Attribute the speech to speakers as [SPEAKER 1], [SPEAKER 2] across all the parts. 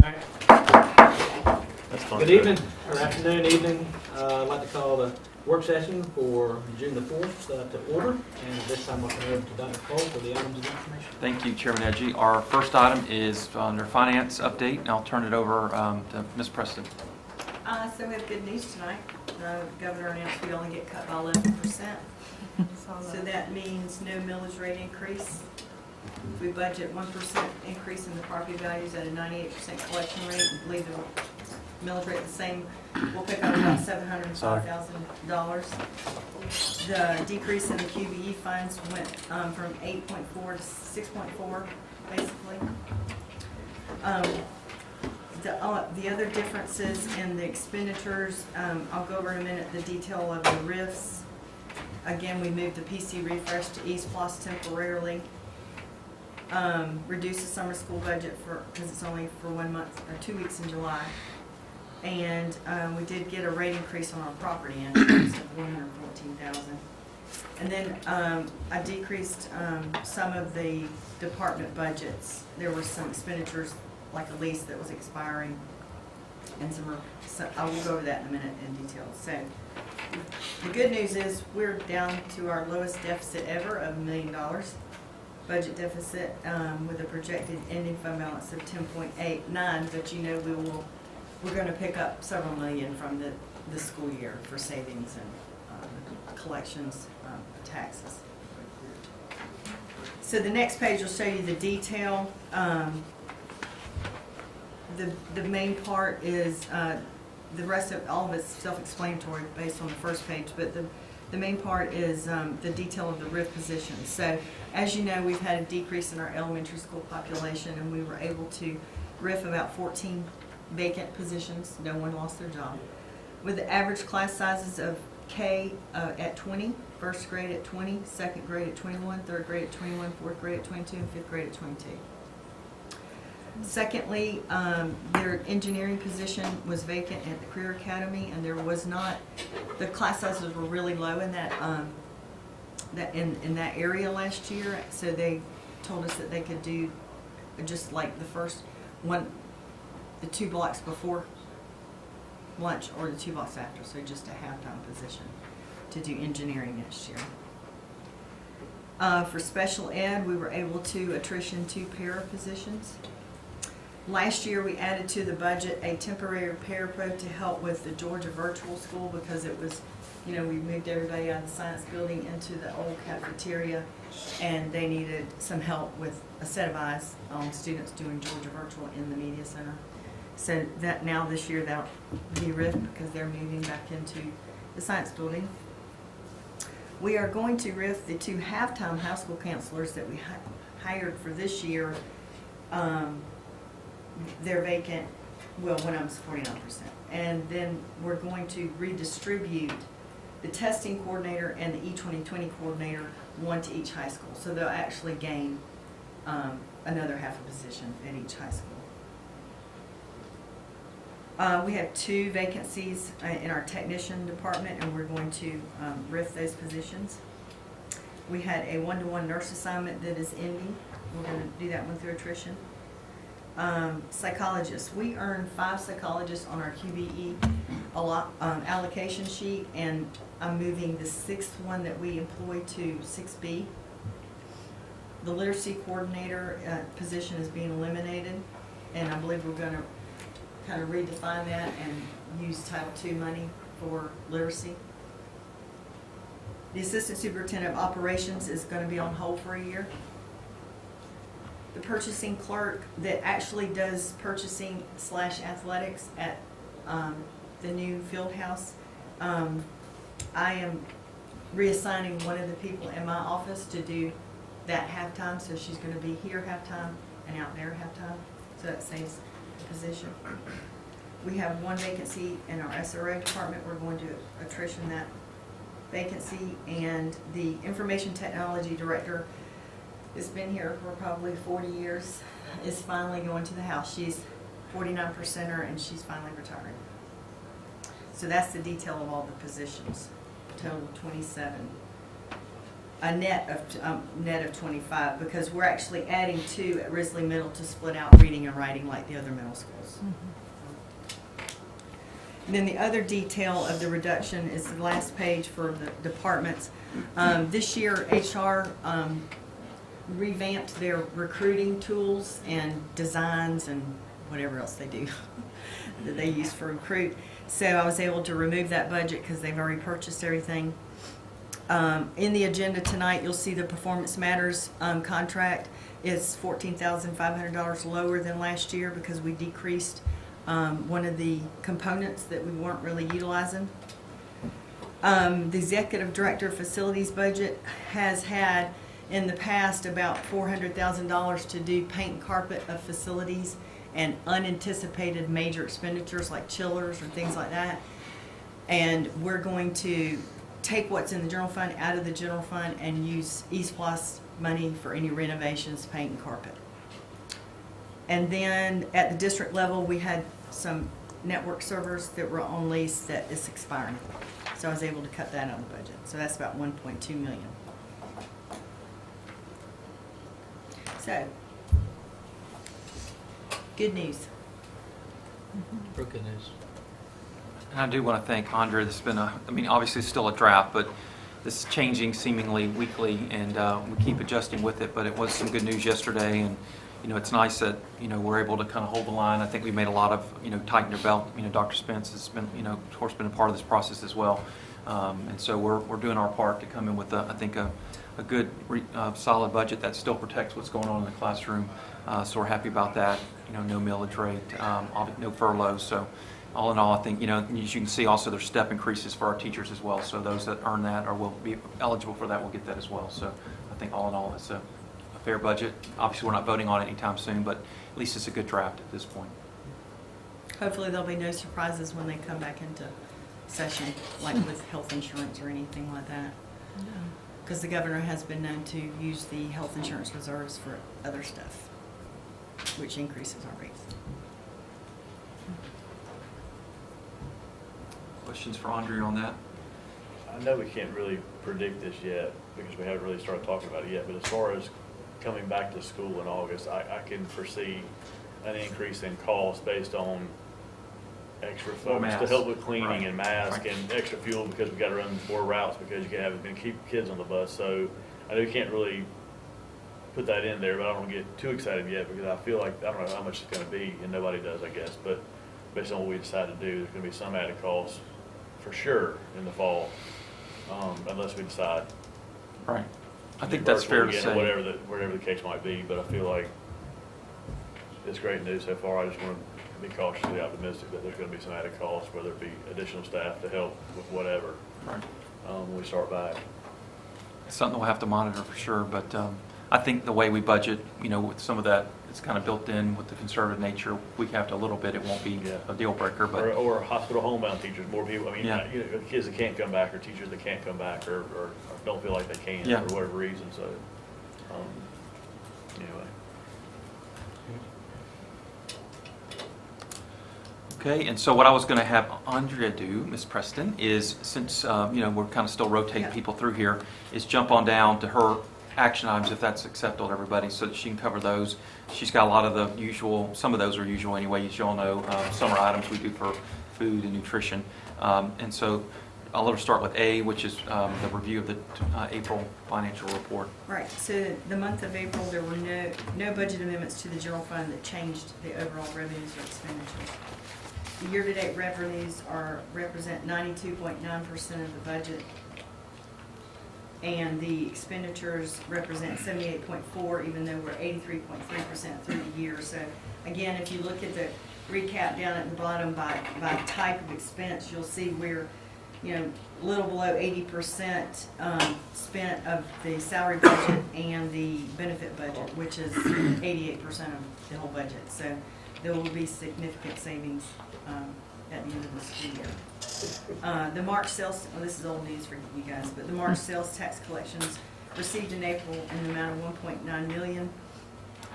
[SPEAKER 1] All right.
[SPEAKER 2] That's fun.
[SPEAKER 1] Good evening, or afternoon, evening. I'd like to call the work session for June the 4th to order. And at this time, I'll turn it over to Dr. Cole for the items of information.
[SPEAKER 2] Thank you, Chairman Edgy. Our first item is under finance update, and I'll turn it over to Ms. Preston.
[SPEAKER 3] So we have good news tonight. The governor announced we only get cut by 11%. So that means no millage rate increase. We budget 1% increase in the property values at a 98% collection rate. We leave the millage rate the same. We'll pick up about $705,000. The decrease in the QBE funds went from 8.4 to 6.4, basically. The other differences in the expenditures, I'll go over in a minute the detail of the RIFs. Again, we moved the PC refresh to East Plus temporarily. Reduce the summer school budget because it's only for 1 month or 2 weeks in July. And we did get a rate increase on our property insurance of $114,000. And then I decreased some of the department budgets. There were some expenditures like a lease that was expiring, and so I will go over that in a minute in detail. So the good news is we're down to our lowest deficit ever of $1 million budget deficit with a projected ending fund balance of 10.89. But you know we're going to pick up several million from the school year for savings and collections of taxes. So the next page will show you the detail. The main part is the rest of all of it's self-explanatory based on the first page, but the main part is the detail of the RIF positions. So as you know, we've had a decrease in our elementary school population, and we were able to RIF about 14 vacant positions. No one lost their job. With the average class sizes of K at 20, first grade at 20, second grade at 21, third grade at 21, fourth grade at 22, and fifth grade at 22. Secondly, their engineering position was vacant at the Career Academy, and there was not, the class sizes were really low in that in that area last year. So they told us that they could do just like the first one, the 2 blocks before lunch or the 2 blocks after. So just a halftime position to do engineering next year. For special ed, we were able to attrition 2 para positions. Last year, we added to the budget a temporary parapro to help with the Georgia virtual school because it was, you know, we moved everybody out of the science building into the old cafeteria, and they needed some help with a set of eyes on students doing Georgia virtual in the media center. So that now this year that'll be RIF because they're moving back into the science building. We are going to RIF the 2 halftime high school counselors that we hired for this year. They're vacant, well, one of them's 49%. And then we're going to redistribute the testing coordinator and the E2020 coordinator, 1 to each high school. So they'll actually gain another half a position at each high school. We have 2 vacancies in our technician department, and we're going to RIF those positions. We had a 1-to-1 nurse assignment that is ending. We're going to do that one through attrition. Psychologists. We earn 5 psychologists on our QBE allocation sheet, and I'm moving the 6th one that we employ to 6B. The literacy coordinator position is being eliminated, and I believe we're going to kind of redefine that and use Title II money for literacy. The assistant superintendent of operations is going to be on hold for a year. The purchasing clerk that actually does purchasing / athletics at the new field house, I am reassigning one of the people in my office to do that halftime, so she's going to be here halftime and out there halftime, so that saves the position. We have 1 vacancy in our SRO department. We're going to attrition that vacancy, and the information technology director has been here for probably 40 years, is finally going to the house. She's 49%er, and she's finally retiring. So that's the detail of all the positions, total 27. a net of 25, because we're actually adding 2 at Risley Middle to split out reading and writing like the other middle schools. And then the other detail of the reduction is the last page for the departments. This year, HR revamped their recruiting tools and designs and whatever else they do that they use for recruit. So I was able to remove that budget because they've already purchased everything. In the agenda tonight, you'll see the Performance Matters contract is $14,500 lower than last year because we decreased one of the components that we weren't really utilizing. The Executive Director of Facilities budget has had in the past about $400,000 to do paint and carpet of facilities and unanticipated major expenditures like chillers or things like that. And we're going to take what's in the general fund out of the general fund and use East Plus money for any renovations, paint and carpet. And then at the district level, we had some network servers that were on lease that is expiring. So I was able to cut that out of the budget. So that's about $1.2 million. So, good news.
[SPEAKER 1] Real good news.
[SPEAKER 2] And I do want to thank Andrea. This has been obviously it's still a draft, but this is changing seemingly weekly, and we keep adjusting with it. But it was some good news yesterday, and it's nice that we're able to kind of hold the line. I think we made a lot of tighten your belt. Dr. Spence has been of course been a part of this process as well, and so we're doing our part to come in with I think a good solid budget that still protects what's going on in the classroom. So we're happy about that. No millage rate, no furloughs. So all in all, I think as you can see, also there's step increases for our teachers as well. So those that earn that or will be eligible for that will get that as well. So I think all in all, it's a fair budget. Obviously, we're not voting on it anytime soon, but at least it's a good draft at this point.
[SPEAKER 3] Hopefully there'll be no surprises when they come back into session, like with health insurance or anything like that. Because the governor has been known to use the health insurance reserves for other stuff, which increases our rates.
[SPEAKER 2] Questions for Andrea on that?
[SPEAKER 4] I know we can't really predict this yet because we haven't really started talking about it yet, but as far as coming back to school in August, I can foresee an increase in costs based on extra folks to help with cleaning and mask and extra fuel because we got to run more routes because you haven't been keep kids on the bus. So I know you can't really put that in there, but I don't want to get too excited yet because I feel like I don't know how much it's going to be, and nobody does, I guess. But based on what we decide to do, there's going to be some added costs for sure in the fall, unless we decide.
[SPEAKER 2] Right. I think that's fair to say.
[SPEAKER 4] Whatever the case might be, but I feel like it's great news so far. I just want to be cautiously optimistic that there's going to be some added costs, whether it be additional staff to help with whatever.
[SPEAKER 2] Right.
[SPEAKER 4] When we start back.
[SPEAKER 2] It's something we'll have to monitor for sure, but I think the way we budget, with some of that, it's kind of built in with the conservative nature. We have to a little bit. It won't be a deal breaker, but
[SPEAKER 4] or hospital homebound teachers, more people. I mean, kids that can't come back, or teachers that can't come back, or don't feel like they can for whatever reason. So, anyway.
[SPEAKER 2] Okay, and so what I was going to have Andrea do, Ms. Preston, is since we're kind of still rotating people through here, is jump on down to her action items if that's acceptable to everybody, so that she can cover those. She's got a lot of the usual. Some of those are usual anyway, as you all know. Summer items we do for food and nutrition, and so I'll let her start with A, which is the review of the April financial report.
[SPEAKER 3] Right. So the month of April, there were no budget amendments to the general fund that changed the overall revenues or expenditures. The year-to-date revenues represent 92.9% of the budget, and the expenditures represent 78.4%, even though we're 83.3% through the year. So again, if you look at the recap down at the bottom by type of expense, you'll see we're a little below 80% spent of the salary budget and the benefit budget, which is 88% of the whole budget. So there will be significant savings at the end of the school year. The March sales, this is old news for you guys, but the March sales tax collections received in April in the amount of $1.9 million.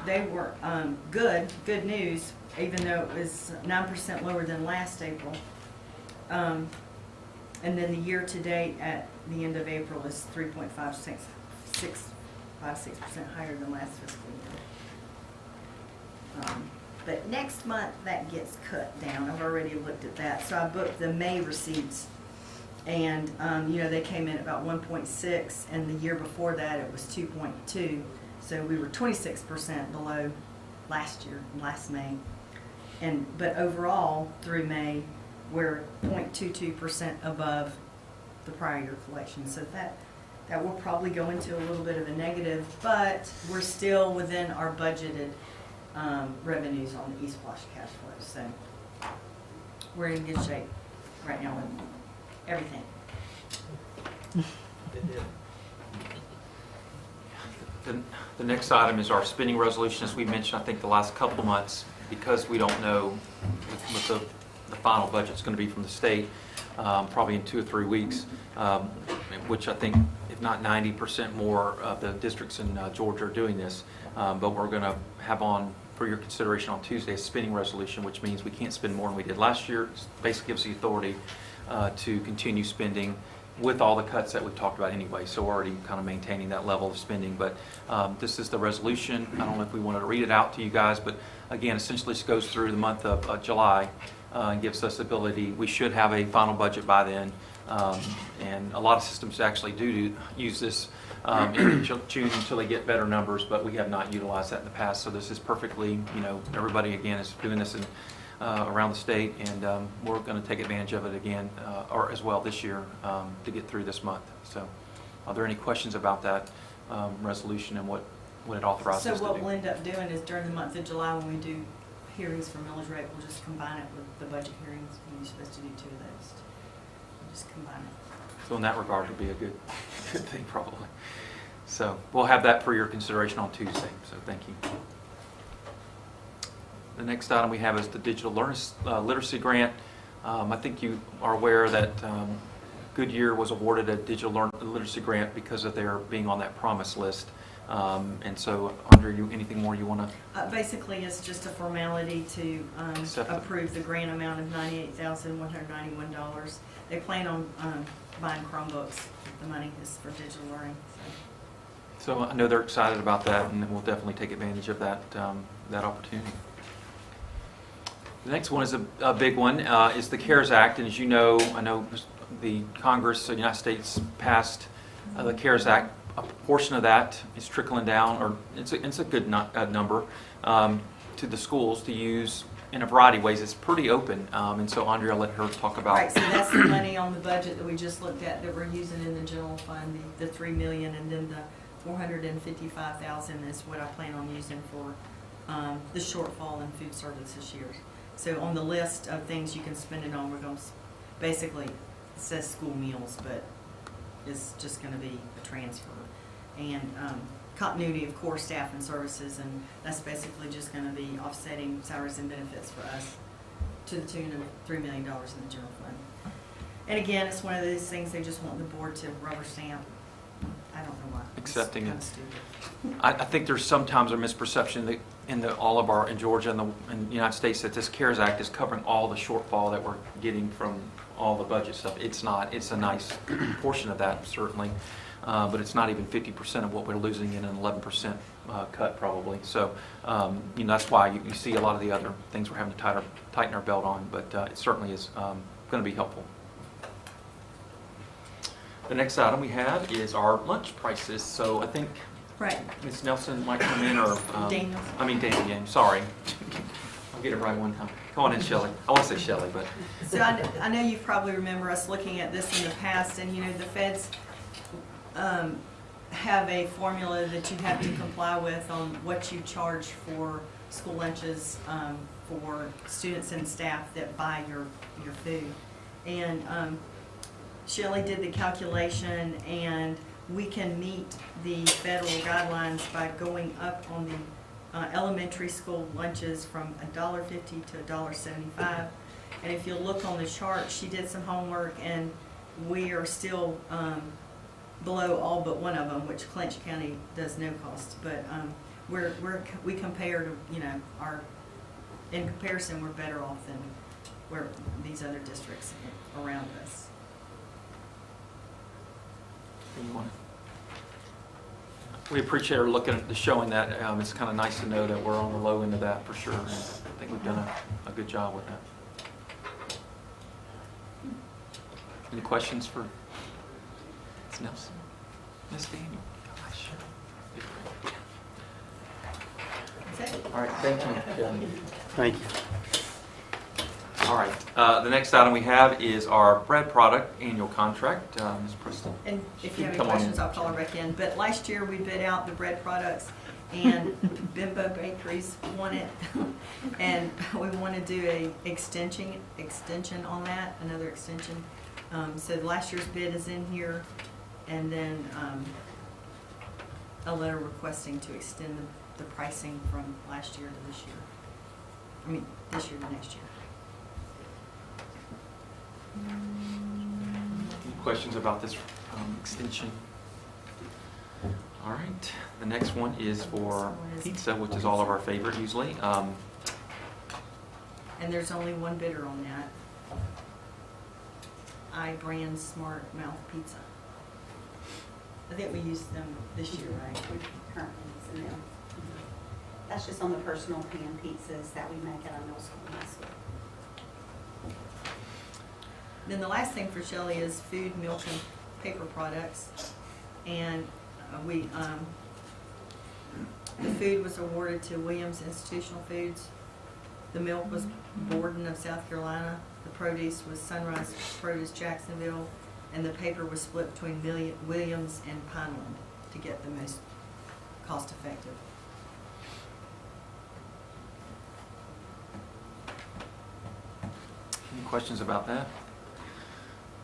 [SPEAKER 3] They were good news, even though it was 9% lower than last April. And then the year to date at the end of April is 3.56 5-6% higher than last fiscal year. But next month, that gets cut down. I've already looked at that. So I booked the May receipts, and, they came in at about 1.6, and the year before that, it was 2.2. So we were 26% below last May. But overall, through May, we're 0.22% above the prior year collection. So that will probably go into a little bit of a negative, but we're still within our budgeted revenues on the East Wash cash flow. So we're in good shape right now with everything.
[SPEAKER 2] The next item is our spending resolution. As we mentioned, I think the last couple of months, because we don't know what the final budget's going to be from the state, probably in 2 or 3 weeks, which I think, if not 90% more of the districts in Georgia are doing this. But we're going to have on for your consideration on Tuesday a spending resolution, which means we can't spend more than we did last year. It basically gives the authority to continue spending with all the cuts that we've talked about anyway. So we're already kind of maintaining that level of spending. But this is the resolution. I don't know if we wanted to read it out to you guys, but again, essentially this goes through the month of July and gives us the ability. We should have a final budget by then. And a lot of systems actually do use this in June until they get better numbers, but we have not utilized that in the past. So this is perfectly, everybody again is doing this around the state, and we're going to take advantage of it again, or as well this year, to get through this month. So are there any questions about that resolution and what it authorizes us to do?
[SPEAKER 3] So what we'll end up doing is during the month of July, when we do hearings for millage rate, we'll just combine it with the budget hearings. You're supposed to do 2 of those. We'll just combine it.
[SPEAKER 2] So in that regard, it'll be a good thing probably. So we'll have that for your consideration on Tuesday. So thank you. The next item we have is the digital literacy grant. I think you are aware that Goodyear was awarded a digital literacy grant because of their being on that promise list. And so, Andre, anything more you want to?
[SPEAKER 3] Basically, it's just a formality to approve the grant amount of $98,191. They plan on buying Chromebooks. The money is for digital learning.
[SPEAKER 2] So I know they're excited about that, and we'll definitely take advantage of that opportunity. The next one is a big one. Is the CARES Act, and as you know, I know the Congress of the United States passed the CARES Act. A portion of that is trickling down, or it's a good number, to the schools to use in a variety of ways. It's pretty open, and so Andrea, I'll let her talk about.
[SPEAKER 3] Right, so that's the money on the budget that we just looked at that we're using in the general fund, the $3 million, and then the $455,000 is what I plan on using for the shortfall in food service this year. So on the list of things you can spend it on, we're going to basically, it says school meals, but it's just going to be a transfer. And continuity of core staff and services, and that's basically just going to be offsetting salaries and benefits for us to the tune of $3 million in the general fund. And again, it's one of those things they just want the board to rubber stamp. I don't know why.
[SPEAKER 2] Accepting
[SPEAKER 3] it's
[SPEAKER 2] it.
[SPEAKER 3] kind of stupid.
[SPEAKER 2] I think there's sometimes a misperception that in Georgia and the United States that this CARES Act is covering all the shortfall that we're getting from all the budget stuff. It's not. It's a nice portion of that, certainly, but it's not even 50% of what we're losing in an 11% cut probably. So that's why you see a lot of the other things we're having to tighten our belt on, but it certainly is going to be helpful. The next item we have is our lunch prices. So I think
[SPEAKER 3] Right.
[SPEAKER 2] Ms. Nelson might come in, or
[SPEAKER 3] Daniel.
[SPEAKER 2] Daniel, sorry. I'll get it right one time. Come on in, Shelley. I want to say Shelley, but.
[SPEAKER 3] So I know you probably remember us looking at this in the past, and the feds have a formula that you have to comply with on what you charge for school lunches for students and staff that buy your food. And Shelley did the calculation, and we can meet the federal guidelines by going up on the elementary school lunches from $1.50 to $1.75. And if you look on the chart, she did some homework, and we are still below all but one of them, which Clinch County does no cost. But we compare to in comparison, we're better off than where these other districts around us.
[SPEAKER 2] we appreciate her looking at showing that. It's kind of nice to know that we're on the low end of that for sure. And I think we've done a good job with that. Any questions for Ms. Nelson? Ms. Daniel? Gosh.
[SPEAKER 3] That's it.
[SPEAKER 2] All right, thank you.
[SPEAKER 5] Thank you.
[SPEAKER 2] All right, the next item we have is our bread product annual contract. Ms. Preston.
[SPEAKER 3] And if you have any
[SPEAKER 2] Come on in.
[SPEAKER 3] questions, I'll call her back in. But last year, we bid out the bread products, and Bimbo Bakeries won it. And we want to do a extension on that, another extension. So last year's bid is in here, and then a letter requesting to extend the pricing from last year to this year. I mean, this year to next year.
[SPEAKER 2] Any questions about this extension? All right, the next one is for pizza, which is all of our favorite usually.
[SPEAKER 3] And there's only one bidder on that. iBrand Smart Mouth Pizza. I think we used them this year, right?
[SPEAKER 6] We currently using them. That's just on the personal pan pizzas that we make at our middle school and high school.
[SPEAKER 3] Then the last thing for Shelley is food, milk, and paper products. And the food was awarded to Williams Institutional Foods. The milk was Borden of South Carolina. The produce was Sunrise Produce Jacksonville. And the paper was split between Williams and Pineland to get the most cost effective.
[SPEAKER 2] Any questions about that?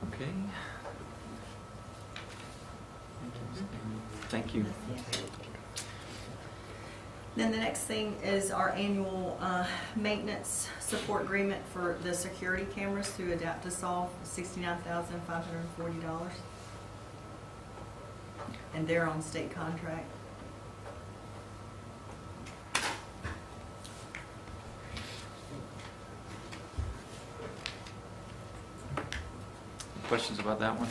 [SPEAKER 2] Okay. Thank you.
[SPEAKER 3] Then the next thing is our annual maintenance support agreement for the security cameras through Adaptasolve, $69,540. And they're on state contract.
[SPEAKER 2] Questions about that one?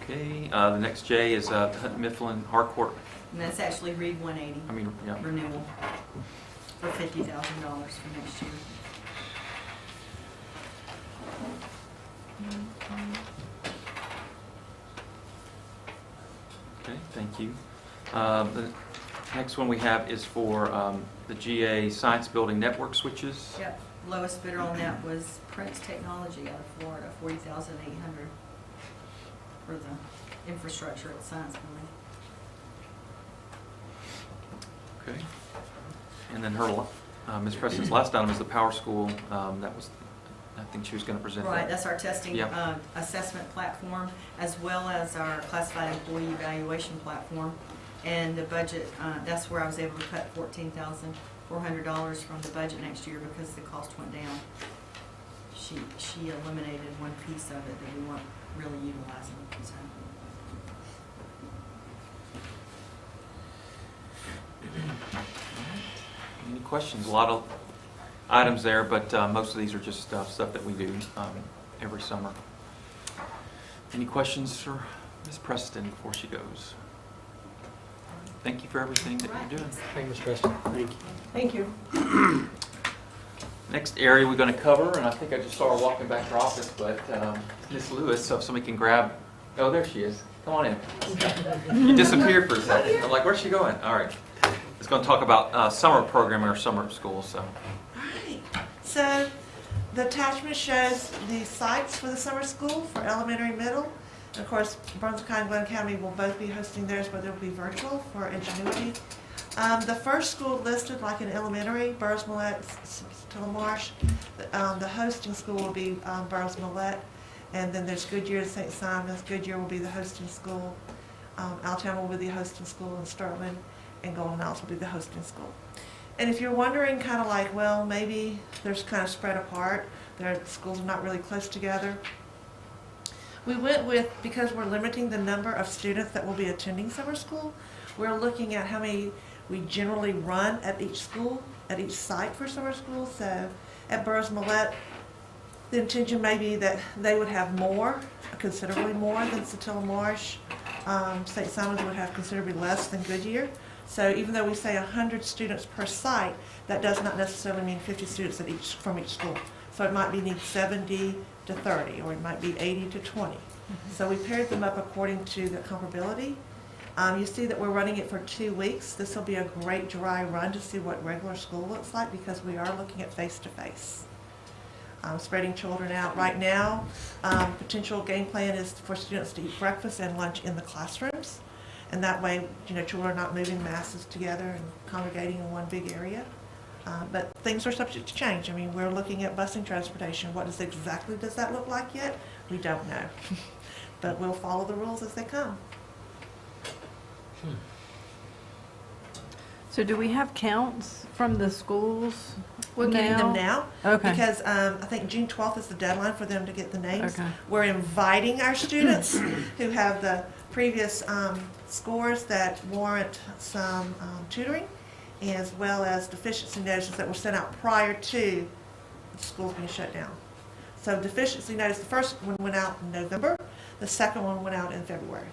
[SPEAKER 2] Okay, the next J is Hunt Mifflin Harcourt.
[SPEAKER 3] And that's actually Read 180
[SPEAKER 2] I mean, yeah.
[SPEAKER 3] renewal for $50,000 for next year.
[SPEAKER 2] Okay, thank you. The next one we have is for the GA Science Building Network switches.
[SPEAKER 3] Yep, lowest bidder on that was Prince Technology out of Florida, $40,800 for the infrastructure at Science Building.
[SPEAKER 2] Okay. And then her, Ms. Preston's last item is the Power School. That was, I think she was going to present that.
[SPEAKER 3] Right, that's our testing
[SPEAKER 2] Yep.
[SPEAKER 3] assessment platform, as well as our classified employee evaluation platform. And the budget, that's where I was able to cut $14,400 from the budget next year because the cost went down. She eliminated one piece of it that we weren't really utilizing. So.
[SPEAKER 2] Any questions? A lot of items there, but most of these are just stuff that we do every summer. Any questions for Ms. Preston before she goes? Thank you for everything that you're doing.
[SPEAKER 1] Thank you, Ms. Preston.
[SPEAKER 5] Thank you.
[SPEAKER 3] Thank you.
[SPEAKER 2] Next area we're going to cover, and I think I just saw her walking back to her office, but Ms. Lewis, so if somebody can grab, oh, there she is. Come on in. You disappeared for a second. I'm like, where's she going? All right. It's going to talk about summer programming or summer school. So,
[SPEAKER 7] Alright, so the attachment shows the sites for the summer school for elementary, middle. And of course, Burns County and Glenn County will both be hosting theirs, but they'll be virtual for ingenuity. The first school listed, like in elementary, Burrs Millette, Tillamarsh. The hosting school will be Burrs Millette. And then there's Goodyear and St. Simon's. Goodyear will be the hosting school. Altown will be the hosting school in Sterling. And Golden Isles will be the hosting school. And if you're wondering kind of like, well, maybe there's kind of spread apart, their schools are not really close together. We went with, because we're limiting the number of students that will be attending summer school, we're looking at how many we generally run at each school, at each site for summer school. So at Burrs Millette, The intention may be that they would have more, considerably more than Satilla Marsh. St. Simons would have considerably less than Goodyear. So even though we say 100 students per site, that does not necessarily mean 50 students from each school. So it might be need 70 to 30, or it might be 80 to 20. So we paired them up according to the comparability. You see that we're running it for 2 weeks. This will be a great dry run to see what regular school looks like, because we are looking at face-to-face. Spreading children out. Right now, potential game plan is for students to eat breakfast and lunch in the classrooms. And that way, children are not moving masses together and congregating in one big area. But things are subject to change. I mean, we're looking at busing transportation. What exactly does that look like yet? We don't know. But we'll follow the rules as they come.
[SPEAKER 5] So do we have counts from the schools?
[SPEAKER 7] We're getting them now.
[SPEAKER 5] Okay.
[SPEAKER 7] Because I think June 12th is the deadline for them to get the names.
[SPEAKER 5] Okay.
[SPEAKER 7] We're inviting our students who have the previous scores that warrant some tutoring, as well as deficiency notices that were sent out prior to the schools being shut down. So deficiency notice, the first one went out in November, the second one went out in February.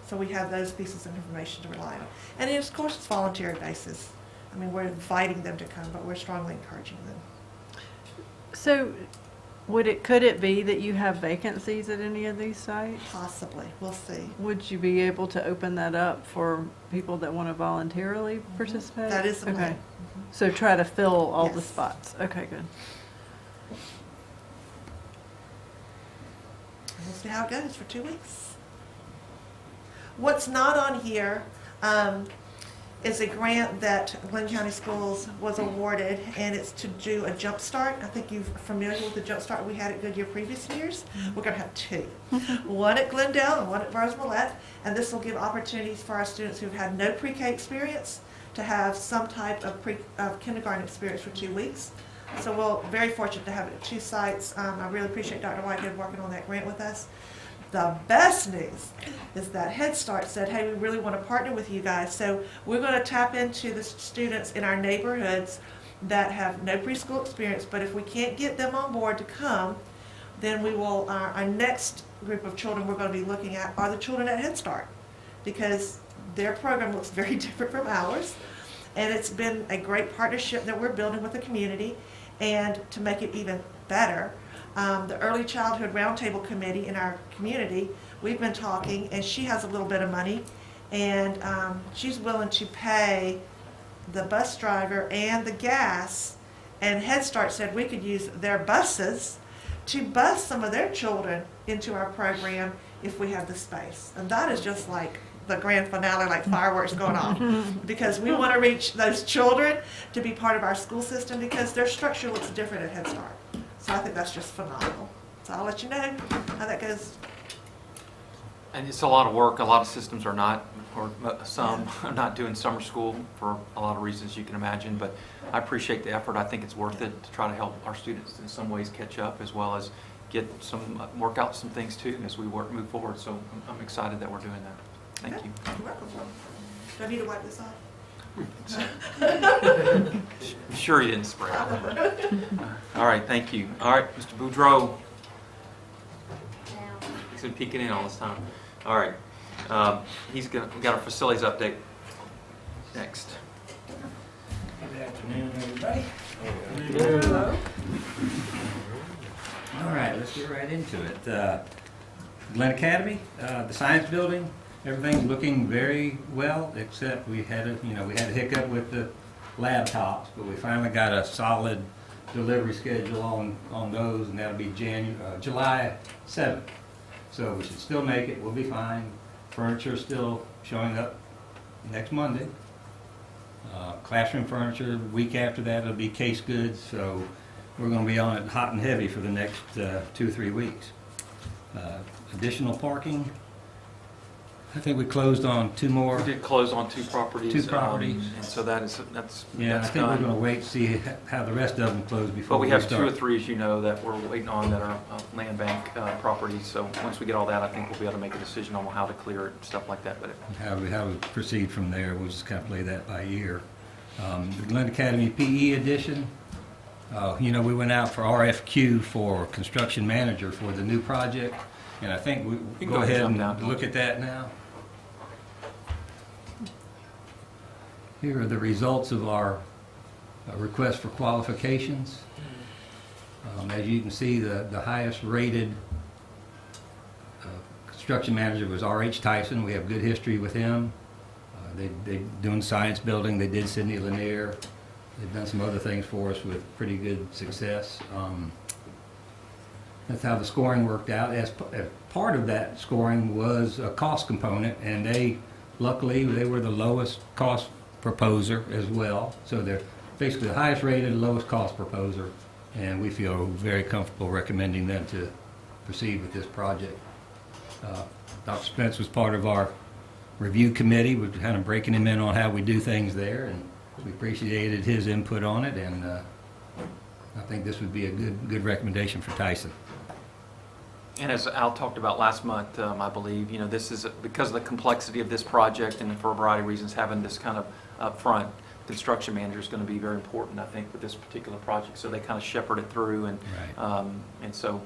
[SPEAKER 7] So we have those pieces of information to rely on. And of course, it's voluntary basis. I mean, we're inviting them to come, but we're strongly encouraging them.
[SPEAKER 5] So could it be that you have vacancies at any of these sites?
[SPEAKER 7] Possibly, we'll see.
[SPEAKER 5] Would you be able to open that up for people that want to voluntarily participate?
[SPEAKER 7] That is the plan.
[SPEAKER 5] Okay. So try to fill all the
[SPEAKER 7] Yes.
[SPEAKER 5] spots. Okay, good.
[SPEAKER 7] We'll see how it goes for 2 weeks. What's not on here is a grant that Glynn County Schools was awarded, and it's to do a jump start. I think you're familiar with the jump start we had at Goodyear previous years. We're going to have 2. One at Glendale and one at Rosemillette, and this will give opportunities for our students who've had no pre-K experience to have some type of kindergarten experience for 2 weeks. So we're very fortunate to have it at 2 sites. I really appreciate Dr. Whitehead working on that grant with us. The best news is that Head Start said, hey, we really want to partner with you guys. So we're going to tap into the students in our neighborhoods that have no preschool experience, but if we can't get them on board to come, then we will, our next group of children we're going to be looking at are the children at Head Start, because their program looks very different from ours. And it's been a great partnership that we're building with the community. And to make it even better, the Early Childhood Roundtable Committee in our community, we've been talking, and she has a little bit of money, and she's willing to pay the bus driver and the gas, and Head Start said we could use their buses to bus some of their children into our program if we have the space. And that is just like the grand finale, like fireworks going off, because we want to reach those children to be part of our school system, because their structure looks different at Head Start. So I think that's just phenomenal. So I'll let you know how that goes.
[SPEAKER 2] And it's a lot of work. A lot of systems are not, or some are not doing summer school for a lot of reasons you can imagine. But I appreciate the effort. I think it's worth it to try to help our students in some ways catch up, as well as get some, work out some things too as we move forward. So I'm excited that we're doing that. Thank you.
[SPEAKER 7] You're welcome. Do I need to wipe this off?
[SPEAKER 2] I'm sure you didn't spray it. All right, thank you. All right, Mr. Boudreau. He's been peeking in all this time. All right. We got our facilities update next.
[SPEAKER 8] Good afternoon, everybody. All right, let's get right into it. Glynn Academy, the science building, everything's looking very well, except we had a hiccup with the laptops, but we finally got a solid delivery schedule on those, and that'll be July 7th. So we should still make it. We'll be fine. Furniture's still showing up next Monday. Classroom furniture, week after that it'll be case goods, so we're going to be on it hot and heavy for the next 2 or 3 weeks. Additional parking, I think we closed on 2 more.
[SPEAKER 2] We did close on 2 properties.
[SPEAKER 8] 2 properties.
[SPEAKER 2] And so that's
[SPEAKER 8] Yeah, I think
[SPEAKER 2] done.
[SPEAKER 8] we're going to wait and see how the rest of them close before
[SPEAKER 2] But we
[SPEAKER 8] we
[SPEAKER 2] have
[SPEAKER 8] start.
[SPEAKER 2] 2 or 3, as you know, that we're waiting on that are land bank properties. So once we get all that, I think we'll be able to make a decision on how to clear it and stuff like that. But
[SPEAKER 8] How we proceed from there, we'll just kind of play that by ear. The Glynn Academy PE edition, You know, we went out for RFQ for construction manager for the new project, and I think we
[SPEAKER 2] can
[SPEAKER 8] go
[SPEAKER 2] go ahead
[SPEAKER 8] ahead
[SPEAKER 2] and jump
[SPEAKER 8] and
[SPEAKER 2] down.
[SPEAKER 8] look at that now. Here are the results of our request for qualifications. As you can see, the highest rated construction manager was R.H. Tyson. We have good history with him. They doing science building. They did Sidney Lanier. They've done some other things for us with pretty good success. That's how the scoring worked out. As part of that scoring was a cost component, and luckily they were the lowest cost proposer as well. So they're basically the highest rated, lowest cost proposer, and we feel very comfortable recommending them to proceed with this project. Dr. Spence was part of our review committee. We're kind of breaking him in on how we do things there, and we appreciated his input on it, and I think this would be a good recommendation for Tyson.
[SPEAKER 2] And as Al talked about last month, I believe, you know, this is because of the complexity of this project and for a variety of reasons, having this kind of upfront construction manager is going to be very important, I think, with this particular project. So they kind of shepherd it through, and
[SPEAKER 8] Right.
[SPEAKER 2] And so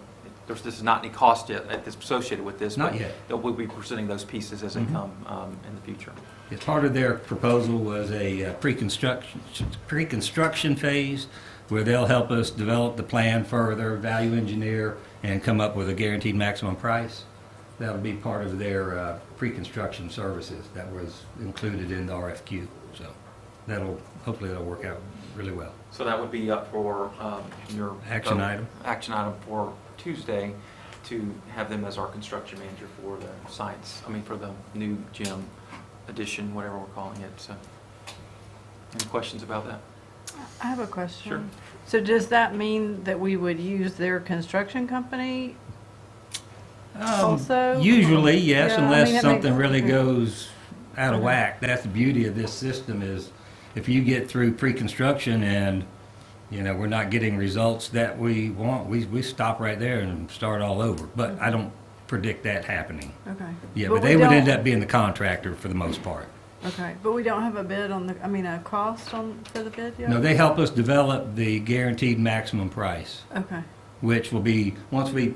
[SPEAKER 2] this is not any cost yet that's associated with this.
[SPEAKER 8] Not
[SPEAKER 2] but
[SPEAKER 8] yet.
[SPEAKER 2] We'll be presenting those pieces as they come in the future.
[SPEAKER 8] As part of their proposal was a pre-construction phase where they'll help us develop the plan further, value engineer, and come up with a guaranteed maximum price. That'll be part of their pre-construction services that was included in the RFQ. So hopefully that'll work out really well.
[SPEAKER 2] So that would be up for your
[SPEAKER 8] Action item.
[SPEAKER 2] Action item for Tuesday, to have them as our construction manager for the for the new gym addition, whatever we're calling it. So, any questions about that?
[SPEAKER 5] I have a question.
[SPEAKER 2] Sure.
[SPEAKER 5] So does that mean that we would use their construction company also?
[SPEAKER 8] Usually, yes,
[SPEAKER 5] Yeah, I
[SPEAKER 8] unless
[SPEAKER 5] mean, it
[SPEAKER 8] something
[SPEAKER 5] makes-
[SPEAKER 8] really
[SPEAKER 5] okay.
[SPEAKER 8] goes out of
[SPEAKER 5] Okay.
[SPEAKER 8] whack. That's the beauty of this system is if you get through pre-construction and, you know, we're not getting results that we want, we stop right there and start all over. But I don't predict that happening.
[SPEAKER 5] Okay.
[SPEAKER 8] Yeah,
[SPEAKER 5] But
[SPEAKER 8] but
[SPEAKER 5] we
[SPEAKER 8] they would end
[SPEAKER 5] don't-
[SPEAKER 8] up being the contractor for the most part.
[SPEAKER 5] Okay, but we don't have a bid on a cost for the bid yet?
[SPEAKER 8] No, they help us develop the guaranteed maximum price,
[SPEAKER 5] Okay,
[SPEAKER 8] which will be, the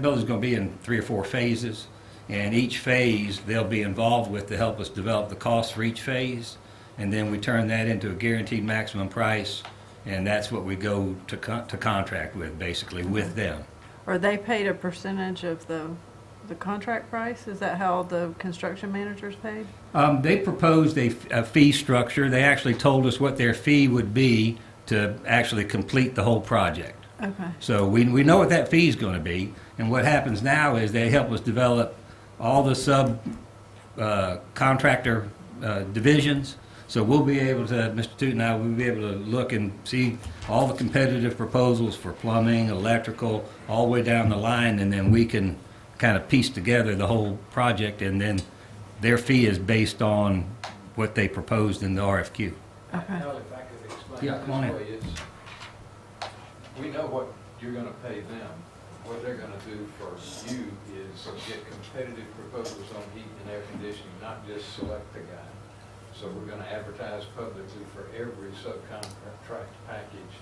[SPEAKER 8] building's gonna be in 3 or 4 phases, and each phase, they'll be involved with to help us develop the cost for each phase, and then we turn that into a guaranteed maximum price, and that's what we go to contract with, basically, with them.
[SPEAKER 5] or they paid a percentage of the contract price? Is that how the construction manager's paid?
[SPEAKER 8] They proposed a fee structure. They actually told us what their fee would be to actually complete the whole project.
[SPEAKER 5] Okay,
[SPEAKER 8] So we know what that fee is going to be, and what happens now is they help us develop all the contractor divisions. So we'll be able to, Mr. Tootin and I, we'll be able to look and see all the competitive proposals for plumbing, electrical, all the way down the line, and then we can kind of piece together the whole project, and then their fee is based on what they proposed in the RFQ.
[SPEAKER 5] okay,
[SPEAKER 9] Al, if I could explain
[SPEAKER 8] Yeah,
[SPEAKER 9] it
[SPEAKER 8] come on in.
[SPEAKER 9] this way, we know what you're gonna pay them. What they're gonna do for you is get competitive proposals on heat and air conditioning, not just select a guy. So we're gonna advertise publicly for every subcontract package,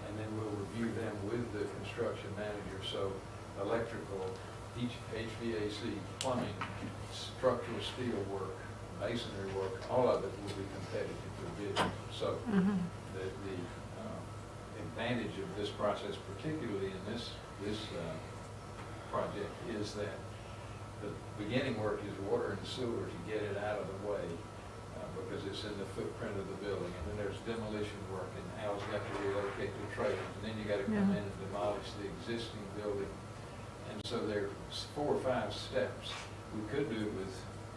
[SPEAKER 9] and then we'll review them with the construction manager. So electrical, HVAC, plumbing, structural steel work, masonry work, all of it will be competitive for bid. So the advantage of this process, particularly in this project, is that the beginning work is water and sewer to get it out of the way, because it's in the footprint of the building. And then there's demolition work, and Al's got to relocate the trailers, and then you got to come in and demolish the existing building. And so there's 4 or 5 steps. We could do it with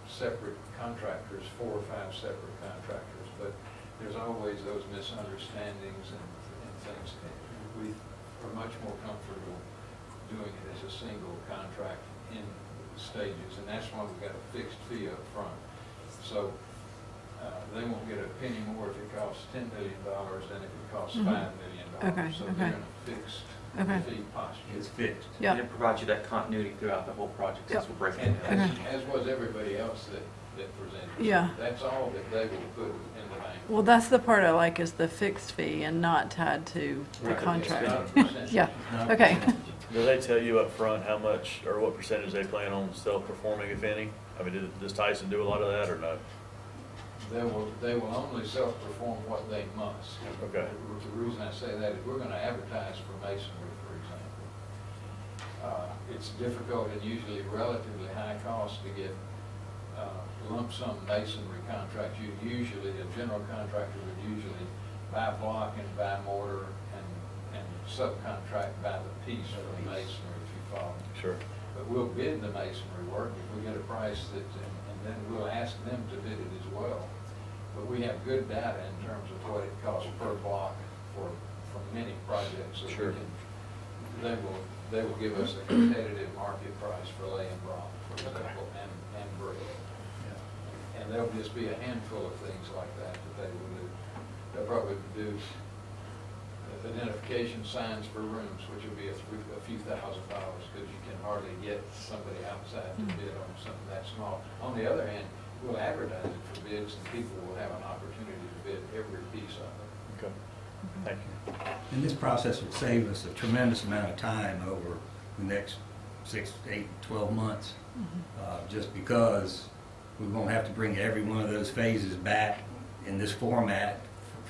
[SPEAKER 9] separate contractors, 4 or 5 separate contractors, but there's always those misunderstandings and things. We are much more comfortable doing it as a single contract in stages, and that's why we've got a fixed fee up front. So they won't get a penny more if it costs $10 million than if it costs $5 million.
[SPEAKER 5] Okay,
[SPEAKER 9] So
[SPEAKER 5] okay.
[SPEAKER 9] they're in a fixed
[SPEAKER 5] Okay.
[SPEAKER 9] fee posture.
[SPEAKER 8] It's fixed.
[SPEAKER 5] yeah,
[SPEAKER 2] And it provides you that continuity throughout the whole project since
[SPEAKER 5] Yep.
[SPEAKER 2] we're breaking it
[SPEAKER 9] And
[SPEAKER 2] down.
[SPEAKER 5] Okay.
[SPEAKER 9] as was everybody else that that presented.
[SPEAKER 5] Yeah.
[SPEAKER 9] That's all that they will put in the bank.
[SPEAKER 5] Well, that's the part I like, is the fixed fee and not tied to the
[SPEAKER 4] Right.
[SPEAKER 9] It's
[SPEAKER 5] contract.
[SPEAKER 9] not a percentage.
[SPEAKER 5] Yeah,
[SPEAKER 8] Not
[SPEAKER 5] okay.
[SPEAKER 4] Do they tell you up front how much or what percentage they plan on self-performing, if any? I mean, does Tyson do a lot of that or no?
[SPEAKER 9] They will only self-perform what they must.
[SPEAKER 4] Okay.
[SPEAKER 9] The reason I say that is we're gonna advertise for masonry, for example. It's difficult and usually relatively high cost to get lump sum masonry contracts. Usually, a general contractor would usually buy block and buy mortar and subcontract by the piece for the masonry, if you follow me.
[SPEAKER 4] Sure.
[SPEAKER 9] But we'll bid the masonry work if we get a price that, and then we'll ask them to bid it as well. But we have good data in terms of what it costs per block for many projects. So we
[SPEAKER 4] Sure.
[SPEAKER 9] they will give us a competitive market price for laying block, for example, and brick. And there'll just be a handful of things like that they will do. They'll probably do identification signs for rooms, which will be a few $1,000s, because you can hardly get somebody outside to bid on something that small. On the other hand, we'll advertise it for bids, and people will have an opportunity to bid every piece of it.
[SPEAKER 4] Okay. Thank you.
[SPEAKER 8] And this process would save us a tremendous amount of time over the next 6, 8, 12 months, just because we won't have to bring every one of those phases back in this format,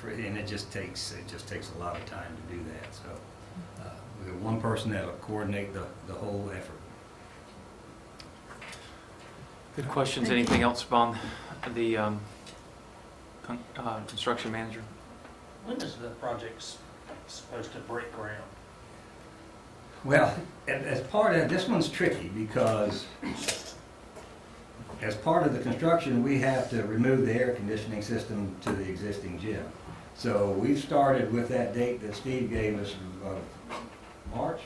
[SPEAKER 8] and it just takes a lot of time to do that. So we have one person that'll coordinate the whole effort.
[SPEAKER 2] Good questions. Anything else on the construction manager?
[SPEAKER 10] When is the project supposed to break ground?
[SPEAKER 8] Well, as part of, this one's tricky because as part of the construction, we have to remove the air conditioning system to the existing gym. So we've started with that date that Steve gave us of March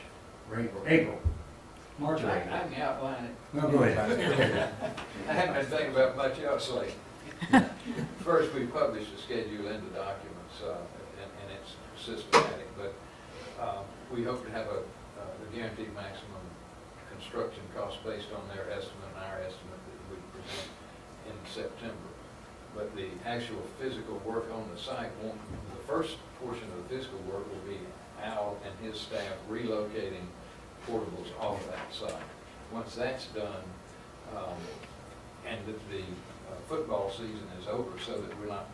[SPEAKER 8] or April. March or
[SPEAKER 9] I
[SPEAKER 8] April.
[SPEAKER 9] can outline it.
[SPEAKER 8] Well, go ahead.
[SPEAKER 9] I haven't been thinking about much else lately. First, we published a schedule in the documents, and it's systematic, but we hope to have a guaranteed maximum construction cost based on their estimate and our estimate that we present in September. But the actual physical work on the site won't, the first portion of the physical work will be Al and his staff relocating portables off that site. Once that's done, and that the football season is over so that we're not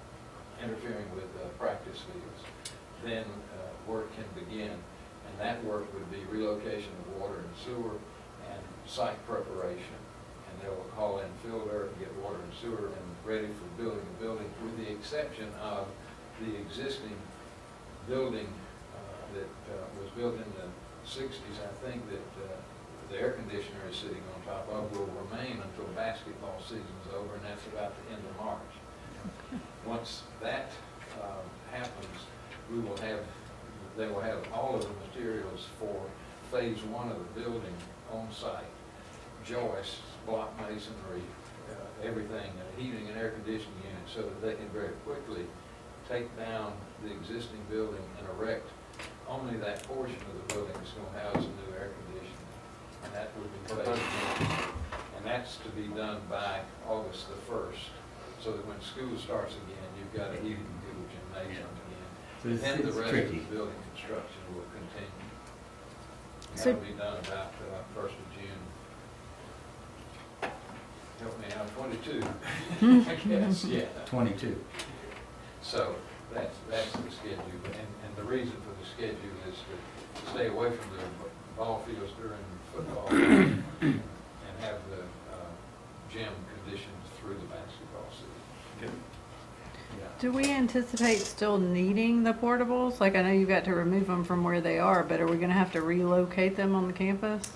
[SPEAKER 9] interfering with practice fields, then work can begin. And that work would be relocation of water and sewer and site preparation. And they will haul in fill dirt and get water and sewer and ready for building the building, with the exception of the existing building that was built in the 60s, I think, that the air conditioner is sitting on top of, will remain until basketball season's over, and that's about the end of March. Once that happens, they will have all of the materials for phase 1 of the building on site: joists, block masonry, everything, heating and air conditioning units, so that they can very quickly take down the existing building and erect only that portion of the building that's going to house the new air conditioning. And that would be phase 1. And that's to be done by August the 1st, so that when school starts again, you've got a heated and cooled gymnasium again.
[SPEAKER 8] So
[SPEAKER 9] Then the
[SPEAKER 8] it's
[SPEAKER 9] rest
[SPEAKER 8] tricky.
[SPEAKER 9] of the building construction will continue.
[SPEAKER 5] So-
[SPEAKER 9] That'll be done about 1st of June. Help me out, 22, I guess, yeah.
[SPEAKER 8] 22.
[SPEAKER 9] So that's the schedule, and the reason for the schedule is to stay away from the ball fields during football and have the gym conditions through the basketball season.
[SPEAKER 5] Do we anticipate still needing the portables? Like, I know you've got to remove them from where they are, but are we gonna have to relocate them on the campus?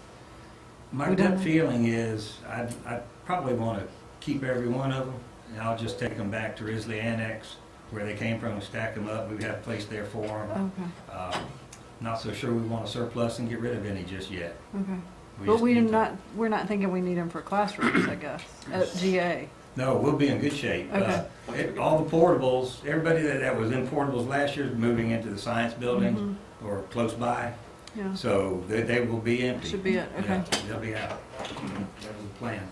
[SPEAKER 8] My
[SPEAKER 5] We don't
[SPEAKER 8] gut
[SPEAKER 5] know.
[SPEAKER 8] feeling is I probably want to keep every one of them, and I'll just take them back to Risley Annex, where they came from, and stack them up. We've got a place there for them.
[SPEAKER 5] Okay,
[SPEAKER 8] Not so sure we want to surplus and get rid of any just yet.
[SPEAKER 5] okay.
[SPEAKER 8] We
[SPEAKER 5] But
[SPEAKER 8] just need to-
[SPEAKER 5] we're not thinking we need them for classrooms, I guess, at GA.
[SPEAKER 8] No, we'll be in good shape.
[SPEAKER 5] Okay.
[SPEAKER 8] All the portables, everybody that was in portables last year is moving into the science building or close by,
[SPEAKER 5] Yeah,
[SPEAKER 8] so they will be empty.
[SPEAKER 5] should be it, okay.
[SPEAKER 8] Yeah, they'll be out. That was the plan.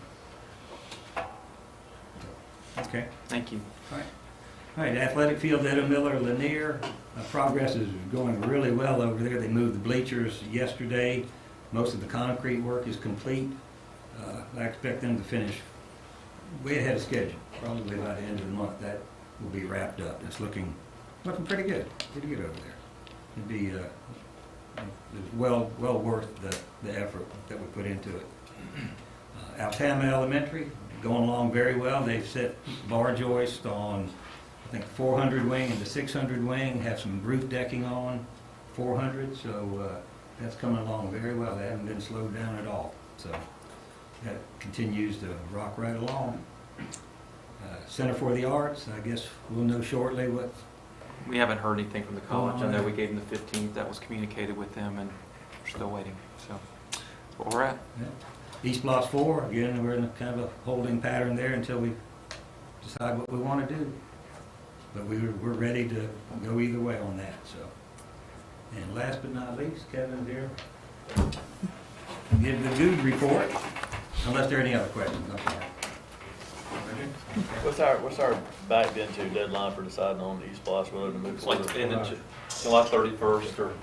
[SPEAKER 8] Okay.
[SPEAKER 2] Thank you.
[SPEAKER 8] All right, athletic field, Etta Miller, Lanier. Progress is going really well over there. They moved the bleachers yesterday. Most of the concrete work is complete. I expect them to finish way ahead of schedule, probably by the end of the month. That will be wrapped up. It's looking pretty good over there. It'd be it's well worth the effort that we put into it. Altama Elementary, going along very well. They've set bar joist on, I think, 400 wing and the 600 wing, have some roof decking on 400, so that's coming along very well. They haven't been slowed down at all, so that continues to rock right along. Center for the Arts, I guess we'll know shortly what.
[SPEAKER 2] We haven't heard anything from the college. I know we gave them the 15th. That was communicated with them, and we're still waiting. So that's where we're at.
[SPEAKER 8] Yeah. East Block 4, again, we're in a kind of a holding pattern there until we decide what we want to do. But we're ready to go either way on that. So, and last but not least, Kevin's here. Give the good report, unless there are any other questions. I'm sorry.
[SPEAKER 4] What's our backed into deadline for deciding on the East Block Road to move
[SPEAKER 2] It's like
[SPEAKER 4] forward?
[SPEAKER 2] the end of July 31st or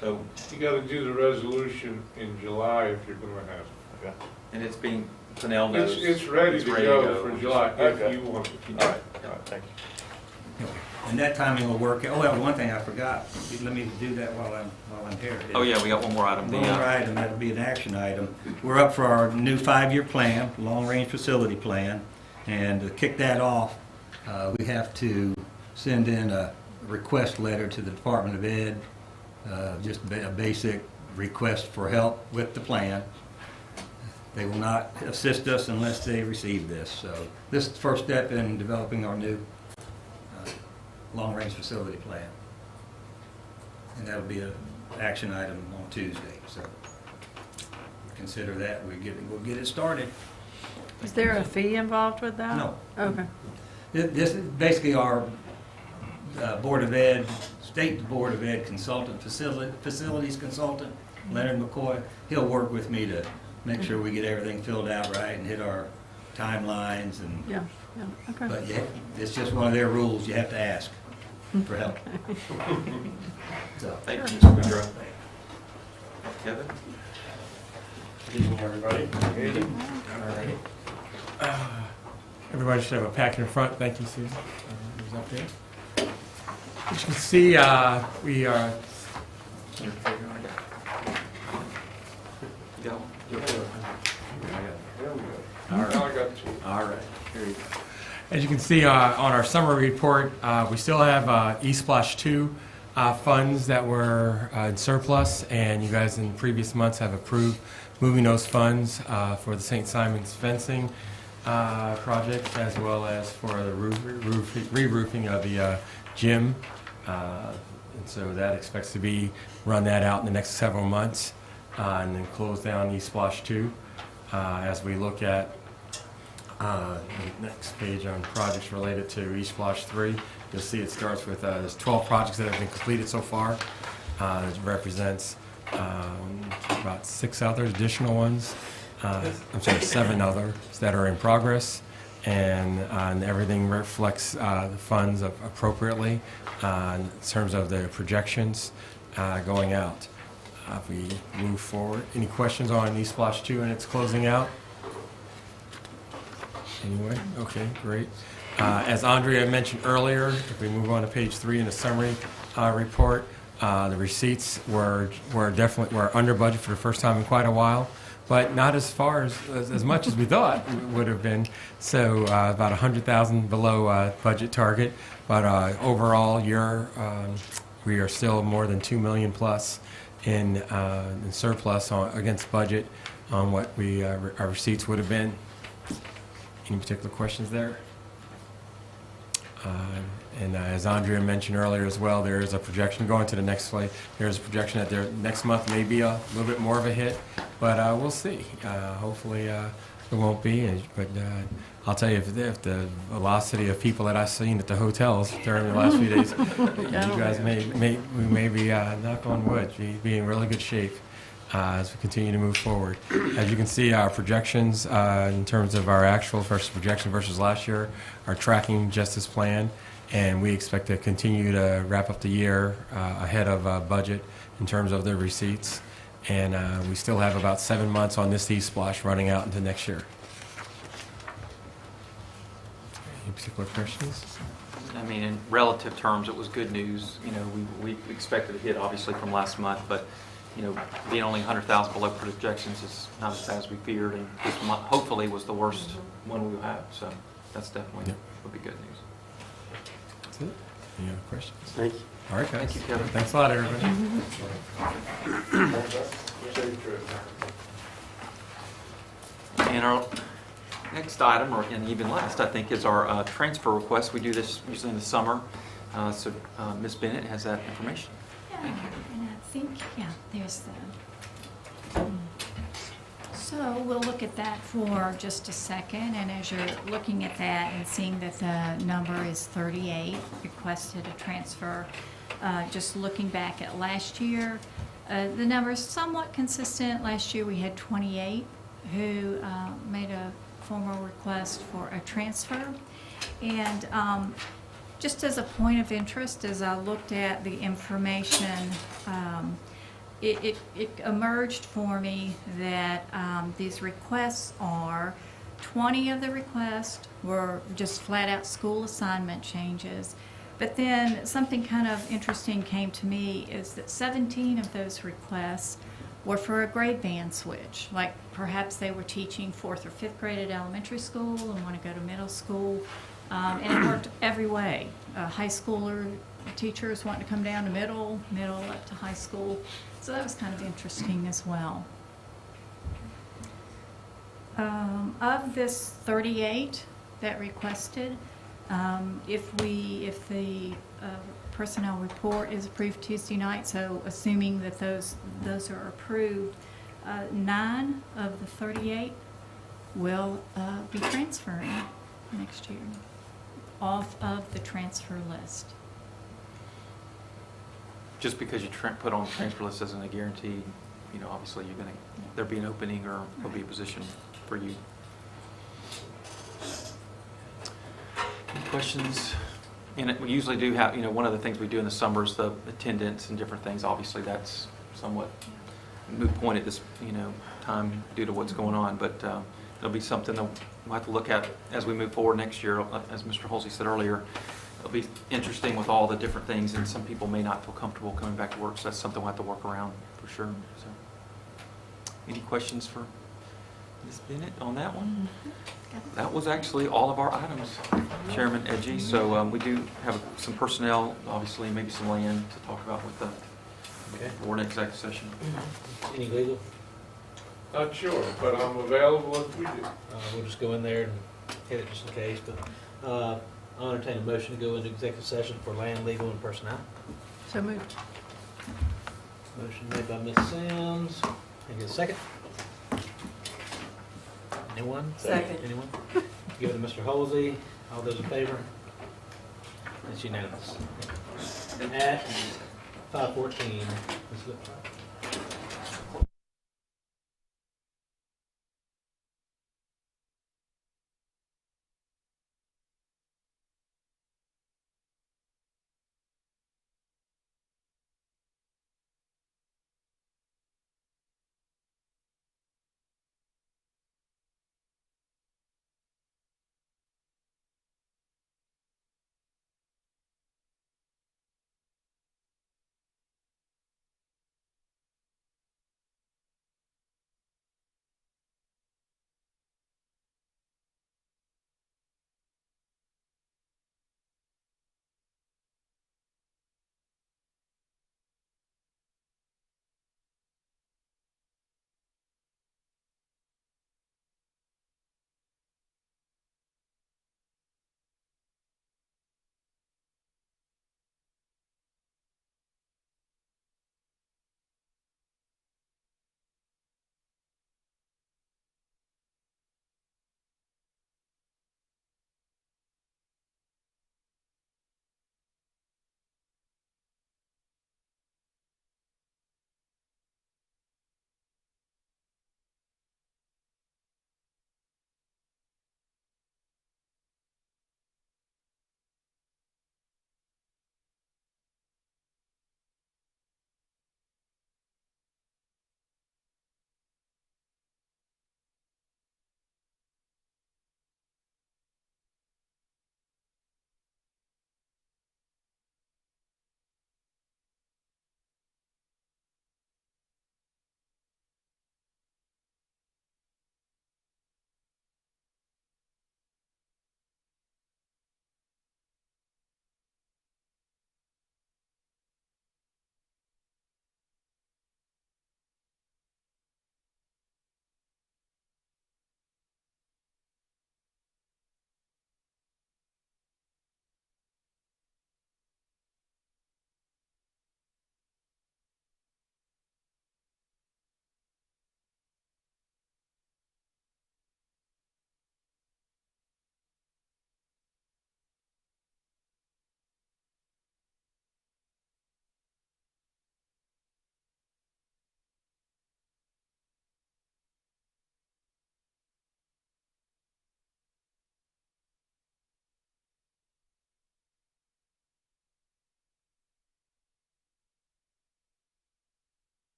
[SPEAKER 2] so,
[SPEAKER 11] You gotta do the resolution in July if you're gonna have it.
[SPEAKER 4] Okay.
[SPEAKER 2] and it's being, Fennell knows.
[SPEAKER 11] It's ready to go for July if
[SPEAKER 4] Okay.
[SPEAKER 11] you want it.
[SPEAKER 4] All right, thank you.
[SPEAKER 8] And that timing will work. Oh, well, one thing I forgot. Let me do that while I'm here.
[SPEAKER 2] Oh, yeah, we got one more item.
[SPEAKER 8] One more item, that'll be an action item. We're up for our new 5-year plan, long-range facility plan, and to kick that off, we have to send in a request letter to the Department of Ed, just a basic request for help with the plan. They will not assist us unless they receive this. So this is the first step in developing our new long-range facility plan. And that'll be an action item on Tuesday. So consider that. We'll get it started.
[SPEAKER 5] Is there a fee involved with that?
[SPEAKER 8] No.
[SPEAKER 5] Okay.
[SPEAKER 8] This is basically our Board of Ed, State Board of Ed consultant, facilities consultant, Leonard McCoy. He'll work with me to make sure we get everything filled out right and hit our timelines and.
[SPEAKER 5] Yeah, okay.
[SPEAKER 8] But yeah, it's just one of their rules. You have to ask for help. So.
[SPEAKER 2] Thank you, Mr. Boudreaux. Kevin?
[SPEAKER 12] Good evening, everybody. Everybody should have a packet in front. Thank you, Susan. Who's up there? As you can see, we are.
[SPEAKER 2] You got one?
[SPEAKER 12] All right.
[SPEAKER 11] I got you.
[SPEAKER 12] All right. Here you go. As you can see on our summary report, we still have East Splash 2 funds that were in surplus, and you guys in previous months have approved moving those funds for the St. Simon's fencing project, as well as for the re-roofing of the gym. And so that expects to be run that out in the next several months, and then close down East Splash 2. As we look at the next page on projects related to East Splash 3, you'll see it starts with there's 12 projects that have been completed so far. It represents about 6 other additional ones. I'm sorry, 7 others that are in progress, and everything reflects the funds appropriately in terms of the projections going out. If we move forward, any questions on East Splash 2 and its closing out? Anyway, okay, great. As Andrea mentioned earlier, if we move on to page 3 in the summary report, the receipts were under budget for the first time in quite a while, but not as far as much as we thought it would have been. So about $100,000 below budget target, but overall we are still more than $2 million plus in surplus against budget on what our receipts would have been. Any particular questions there? And as Andrea mentioned earlier as well, there is a projection going to the next slide. There is a projection that next month may be a little bit more of a hit, but we'll see. Hopefully it won't be. But I'll tell you, if the velocity of people that I've seen at the hotels during the last few days, you guys may be, knock on wood, be in really good shape as we continue to move forward. As you can see, our projections in terms of our actual versus projection versus last year are tracking just as planned, and we expect to continue to wrap up the year ahead of budget in terms of the receipts. And we still have about 7 months on this E-Splash running out into next year. Any particular questions?
[SPEAKER 2] I mean, in relative terms, it was good news. You know, we expected a hit obviously from last month, but, you know, being only 100,000 below projections is not as bad as we feared, and this month hopefully was the worst one we'll have. So that's definitely would be good news.
[SPEAKER 12] That's it. Any other questions?
[SPEAKER 10] Thank you.
[SPEAKER 12] All right, guys.
[SPEAKER 2] Thank you, Kevin.
[SPEAKER 12] Thanks a lot, everybody.
[SPEAKER 11] Safe trip.
[SPEAKER 2] And our next item, or and even last, I think, is our transfer request. We do this usually in the summer. So Ms. Bennett has that information.
[SPEAKER 13] Yeah, and I think, yeah, there's the. So we'll look at that for just a second, and as you're looking at that and seeing that the number is 38, requested a transfer, just looking back at last year, the number is somewhat consistent. Last year we had 28 who made a formal request for a transfer. And just as a point of interest, as I looked at the information, it emerged for me that these requests are, 20 of the requests were just flat out school assignment changes. But then something kind of interesting came to me is that 17 of those requests were for a grade band switch. Like perhaps they were teaching 4th or 5th grade at elementary school and want to go to middle school. And it worked every way. High schooler teachers wanting to come down to middle up to high school. So that was kind of interesting as well. Of this 38 that requested, if the personnel report is approved Tuesday night, so assuming that those are approved, 9 of the 38 will be transferring next year off of the transfer list.
[SPEAKER 2] Just because you put on the transfer list isn't a guarantee. You know, obviously you're going to there'll be an opening or there'll be a position for you. Any questions? And we usually do have, you know, one of the things we do in the summer is the attendance and different things. Obviously, that's somewhat moot point at this, you know, time due to what's going on. But it'll be something that we'll have to look at as we move forward next year. As Mr. Halsey said earlier, it'll be interesting with all the different things, and some people may not feel comfortable coming back to work. So that's something we'll have to work around for sure. So, any questions for Ms. Bennett on that one? That was actually all of our items, Chairman Edgy. So we do have some personnel, obviously, maybe some land to talk about with the board executive session.
[SPEAKER 1] Any legal?
[SPEAKER 11] Not sure, but I'm available if we do.
[SPEAKER 1] We'll just go in there and hit it just in case, but I'll entertain a motion to go into executive session for land, legal, and personnel.
[SPEAKER 5] So moved.
[SPEAKER 1] Motion made by Ms. Sims. Can I get a second? Anyone?
[SPEAKER 3] Second.
[SPEAKER 1] Anyone? Give it to Mr. Halsey. All those in favor? It's unanimous. At 5:14, Ms. Liptrap.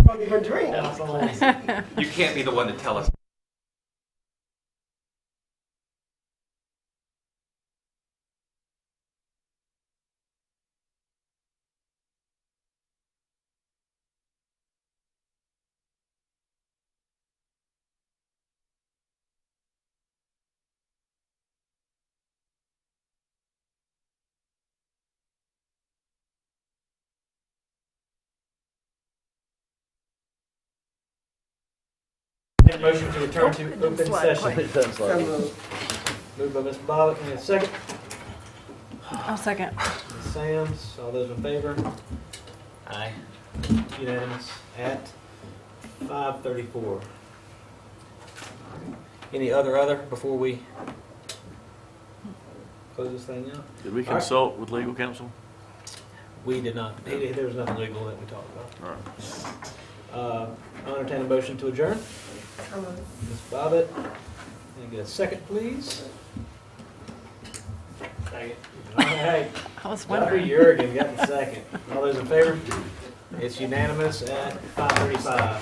[SPEAKER 7] Don't even drink.
[SPEAKER 2] You can't be the one to tell us.
[SPEAKER 1] Motion to return to open session. It does like it. Moved by Mr. Bobbitt, and a second.
[SPEAKER 5] I'll second.
[SPEAKER 1] Ms. Samms, all those in favor? Aye. Unanimous at 5:34. Any other before we close this thing out?
[SPEAKER 4] Did we
[SPEAKER 1] All right.
[SPEAKER 4] consult with legal counsel?
[SPEAKER 1] We did not. There was nothing legal that we talked about.
[SPEAKER 4] All right.
[SPEAKER 1] I'll entertain a motion to adjourn. Ms. Bobbitt, can I get a second, please? Second. All right.
[SPEAKER 5] I was
[SPEAKER 1] Dr.
[SPEAKER 5] wondering.
[SPEAKER 1] Jurgen got the second. All those in favor? It's unanimous at 5:35.